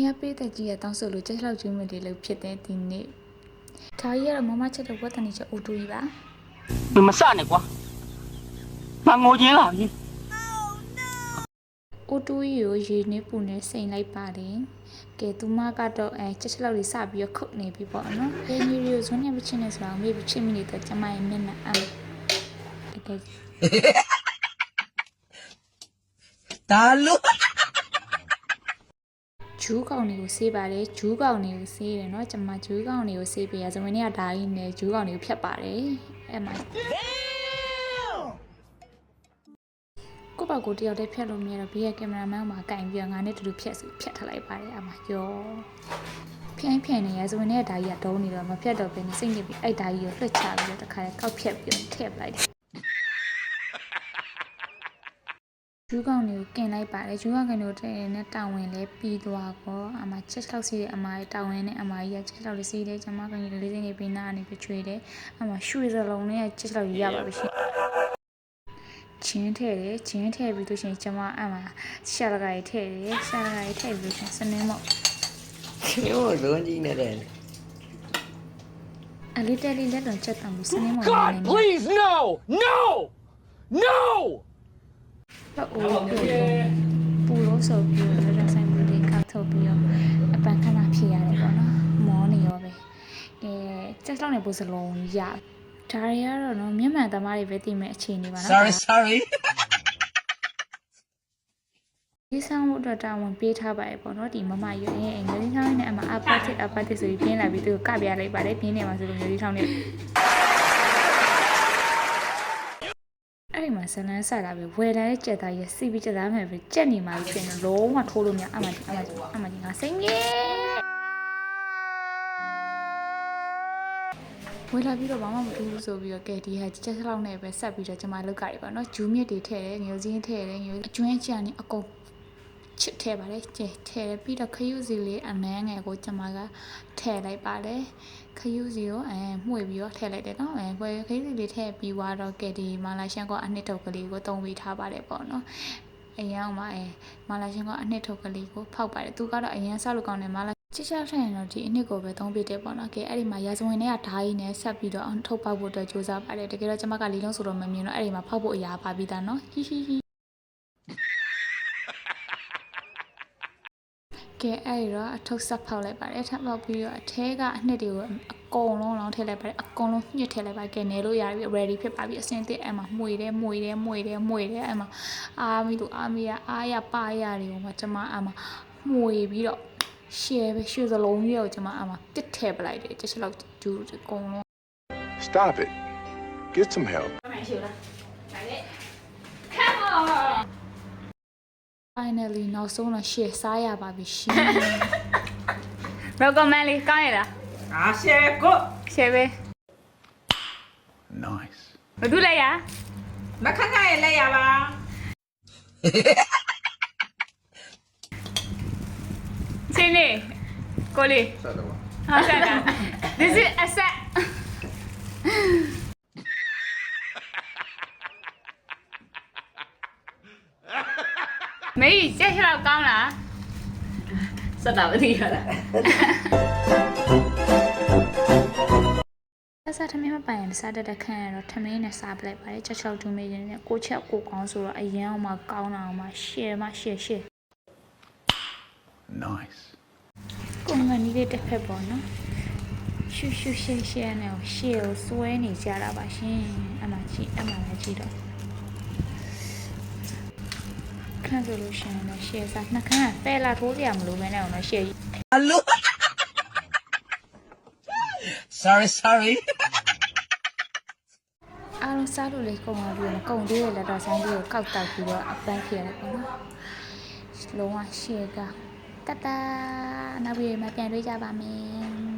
ရပေးတဲ့ကြီးရတောင်းဆိုလို့ချက်လောက်ကျွေးမတွေလို့ဖြစ်တဲ့ဒီနေ့ဒါကြီးကတော့မမချက်တဲ့ဝတ်တန်ကြီးချက်အိုတူကြီးပါမစနဲ့ကွာငါငိုချင်းလာပြီအိုတူကြီးကိုရေနှင်းပူနဲ့စိန်လိုက်ပါတယ်ကဲသူမကတော့ချက်လောက်လေးစပြီးတော့ခုတ်နေပြီပေါ့နော်ရေကြီးကိုဇွန်းနဲ့မချင်နေဆိုတာမေးပြီးချစ်မိနေတဲ့ကျမရဲ့မျက်နှာအဒါလို့ဂျူးကောင်တွေကိုဆေးပါတယ်ဂျူးကောင်တွေကိုဆေးတယ်เนาะကျမဂျူးကောင်တွေကိုဆေးပေးရဇမင်းကဓာကြီးနဲ့ဂျူးကောင်တွေကိုဖြတ်ပါတယ်အဲ့မှာကိုပါကိုတယောက်တည်းဖြတ်လို့မရတော့ဘေးကကင်မရာမန်မှာကင်ပြီးတော့ငါနဲ့တူတူဖြတ်ထားလိုက်ပါတယ်အမရောဖြိုင်းနေရဇမင်းနဲ့ဓာကြီးကတုံးနေတော့မဖြတ်တော့ဘဲနဲ့စိတ်ညစ်ပြီးအဲ့ဓာကြီးကိုလွှတ်ချပြီးတော့တခါကောက်ဖြတ်ပြီးတော့ထည့်ပလိုက်တယ်ဂျူးကောင်တွေကိုกินလိုက်ပါတယ်ဂျူးကောင်တွေကိုတဲ့နဲ့တောင်ဝင်လဲပြီးသွားတော့အမချက်လောက်စီးတဲ့အမရဲ့တောင်ဝင်နဲ့အမကြီးကချက်လောက်လေးစီးတယ်ကျမကောင်ကြီးလေးစိနေပြီးနားနေပြီးချွေတယ်အမရွှေစလုံးနဲ့ချက်လောက်ရပါပြီရှင်ချင်းထည့်တယ်ချင်းထည့်ပြီးလို့ရှင်ကျမအမရှာလကကြီးထည့်တယ်ရှာလကကြီးထည့်ပြီးရှင်စနေမော့ခေဝလုံးကြီးနေတယ်အလေးတက်လေးလက်တော့ချက်တောင်ပြီးစနေမော့ God please no no noပူလို့ဆိုပြီးတော့ဆိုင်မှုတွေကောက်ထုတ်ပြီးတော့အပန်းခဏဖြေရတယ်ပေါ့နော်မောနေရောပဲချက်လောက်နေပို့စလုံးရဒါတွေကတော့နော်မျက်မှန်သမားတွေပဲသိမဲ့အခြေအနေပါနော် sorry ဒီဆောင်မှုတော့တာဝန်ပေးထားပါရဲ့ပေါ့နော်ဒီမမရွေးရဲ့ငွေလေးထောင်းနဲ့အမအပတ်တစ်ဆိုပြီးပြင်းလာပြီးသူကပြလိုက်ပါတယ်ပြင်းနေမှာဆိုလို့ငွေလေးထောင်းနဲ့အဲ့မှာဇလန်းဆက်လာပြီဝယ်လာတဲ့ကြက်သားရဲ့စီပြီးကြက်သားမယ်ပဲကြက်နေမှာဖြစ်နေလုံးဝထိုးလို့မရအမကြီးငါစိမ့်ကြီးဝယ်လာပြီးတော့ဘာမှမထိုးဘူးဆိုပြီးတော့ကဲဒီဟာကြက်လောက်နဲ့ပဲဆက်ပြီးတော့ကျွန်မလုတ်ကြရပါတော့ဂျူးမြစ်တွေထည့်တယ်ငွေစင်းထည့်တယ်ငွေအကျွမ်းကြံနေအကုန်ချစ်ထည့်ပါတယ်ကျဲထည့်တယ်ပြီးတော့ခရုစီလေးအနှမ်းငယ်ကိုကျွန်မကထည့်လိုက်ပါတယ်ခရုစီကိုမှု့ပြီးတော့ထည့်လိုက်တယ်နော်ခရုစီလေးထည့်ပြီးတော့ကဲဒီမာလာရှန်ကအနှစ်ထုတ်ကလေးကိုတုံးပေးထားပါတယ်ပေါ့နော်အရန်မှာမာလာရှန်ကအနှစ်ထုတ်ကလေးကိုဖောက်ပါတယ်သူကတော့အရန်ဆောက်လို့ကောင်းတယ်မာလာချစ်ချထိုင်တော့ဒီအနှစ်ကိုပဲသုံးပေးတယ်ပေါ့နော်ကဲအဲ့ဒီမှာရာဇဝင်တွေကဓာကြီးနဲ့ဆက်ပြီးတော့ထုတ်ပေါက်ဖို့အတွက်ကြိုးစားပါတယ်တကယ်တော့ကျွန်မကလေးလုံးဆိုတော့မမြင်တော့အဲ့ဒီမှာဖောက်ဖို့အရာပါပြီးသားနော်ဟီကဲအဲ့တော့အထုပ်ဆက်ဖောက်လိုက်ပါတယ်ထပ်ဖောက်ပြီးတော့အထဲကအနှစ်တွေကိုအကုန်လုံးလောင်းထည့်လိုက်ပါတယ်အကုန်လုံးညှစ်ထည့်လိုက်ပါကဲနေလို့ရပြီ ready ဖြစ်ပါပြီအစင်သစ်အဲ့မှာမှု့တယ်အဲ့မှာအားမီလို့အားမီရအားရပါရတွေကိုမှကျွန်မအဲ့မှာမှု့ပြီးတော့ရှယ်ပဲရွှေစလုံးကြီးကိုကျွန်မအဲ့မှာတစ်ထည့်ပလိုက်တယ်တစ်ချက်လောက်ကျူးအကုန်လုံး Stop it. Get some help. Come on. Finally နောက်ဆုံးတော့ရှယ်စားရပါပြီရှင် recommend လေးကောင်းရလားရှယ်ကို ရှယ်ပဲ Nice. ဘာလို့လဲရမခက်ခက်ရဲ့လက်ရပါချင်းလေးကိုလေးဆက်တော့ဟုတ်ဆက်တာ This is a set မေးချက်ချလောက်ကောင်းလားစက်တာမသိရလားစားထမင်းမပိုင်ရင်စားတတ်ခန့်ရတော့ထမင်းနဲ့စားပလိုက်ပါတယ်ချက်ချောက်တူမေးခြင်းနဲ့ကိုချက်ကိုကောင်းဆိုတော့အရင်အောင်မှကောင်းတာအောင်မှရှယ်ရှယ် Nice. ကိုငါနီးလေးတစ်ဖက်ပေါ့နော်ရှူရှယ်နဲ့ရှယ်ကိုစွဲနေကြတာပါရှင်အမှကြည့်တော့ခန့်ဆိုလို့ရှင်တော့ရှယ်စားနှခမ်းပဲလာထိုးကြမလို့ပဲနဲ့အောင်တော့ရှယ်အလို sorry အားလုံးစားလို့လေကုန်ပါပြီမကုန်သေးတဲ့လက်တော်ဆိုင်လေးကိုကောက်တောက်ပြီးတော့အပန်းဖြစ်ရတယ်ပေါ့နော်လုံးဝရှယ်ကတတနောက်ပြီးမှပြန်တွေ့ကြပါမယ်